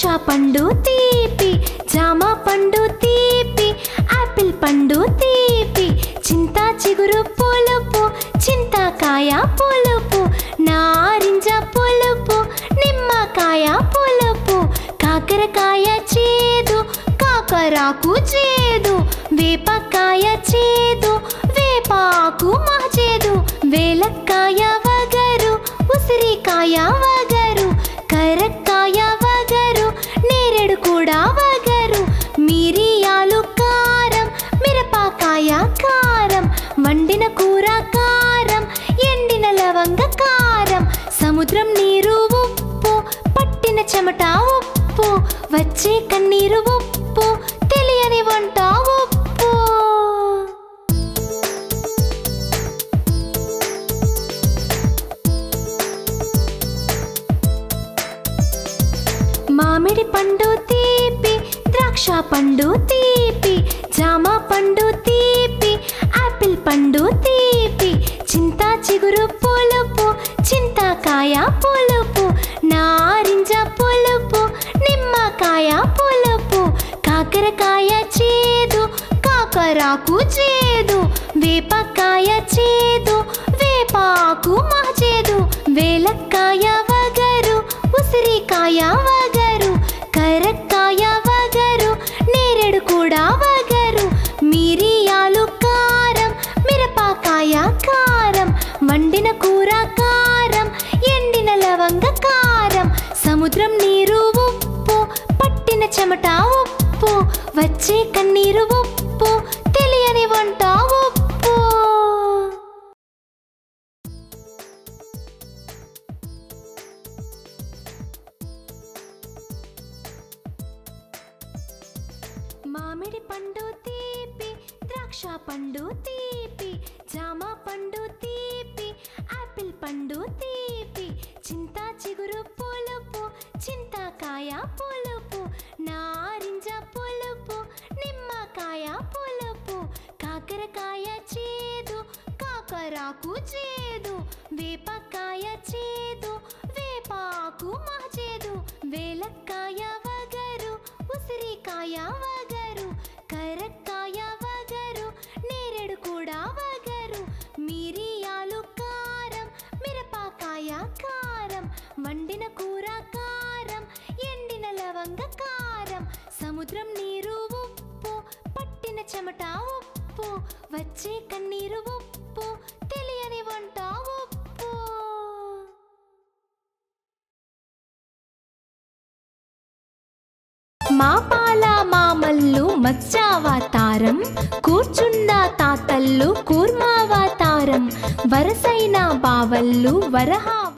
ద్రాక్ష పండు తీపి, జామ పండు తీపి, ఆపిల్ పండు తీపి, చింత చిగురు పులుపు, చింతకాయ పులుపు, నారింజ పులుపు, నిమ్మకాయ పులుపు, కాకరకాయ చేదు, కాకరాకు చేదు, వేపకాయ చేదు, వేపాకు మహచేదు, వేలక్కాయ వగరు, ఉసిరికాయ వగరు, కరక్కాయ వగరు, నేరేడు కూడా వగరు, మిరియాలు కారం, మిరపకాయ కారం, వండిన కూర కారం, ఎండిన లవంగ కారం, సముద్రం నీరు ఉప్పు, పట్టిన చెమట ఉప్పు, వచ్చే కన్నీరు ఉప్పు, తెలియని వంట ఉప్పు. మామిడి పండు తీపి, ద్రాక్ష పండు తీపి, జామ పండు తీపి, ఆపిల్ పండు తీపి, చింత చిగురు పులుపు, చింతకాయ పులుపు, నారింజ పులుపు, నిమ్మకాయ పులుపు, కాకరకాయ చేదు, కాకరాకు చేదు, వేపకాయ చేదు, వేపాకు మహచేదు, వేలక్కాయ వగరు, ఉసిరికాయ వగరు, కరక్కాయ వగరు, నేరేడు కూడా వగరు, మిరియాలు కారం, మిరపకాయ కారం, వండిన కూర కారం, ఎండిన లవంగ కారం, సముద్రం నీరు ఉప్పు, పట్టిన చెమట ఉప్పు, వచ్చే కన్నీరు ఉప్పు, తెలియని వంట ఉప్పు. మామిడి పండు తీపి, ద్రాక్ష పండు తీపి, జామ పండు తీపి, ఆపిల్ పండు తీపి, చింత చిగురు పులుపు, చింతకాయ పులుపు, నారింజ పులుపు, నిమ్మకాయ పులుపు, కాకరకాయ చేదు, కాకరాకు చేదు, వేపకాయ చేదు, వేపాకు మహచేదు, వేలక్కాయ వగరు, ఉసిరికాయ వగరు, కరక్కాయ వగరు, నేరేడు కూడా వగరు, మిరియాలు కారం, మిరపకాయ కారం, వండిన కూర కారం, ఎండిన లవంగ కారం, సముద్రం నీరు ఉప్పు, పట్టిన చెమట ఉప్పు, వచ్చే కన్నీరు ఉప్పు, తెలియని వంట ఉప్పు. మా పాల మామల్లు మత్స్యావతారం, కూర్చున్న తాతల్లు కూర్మావతారం, వరసైన బావల్లు వరహా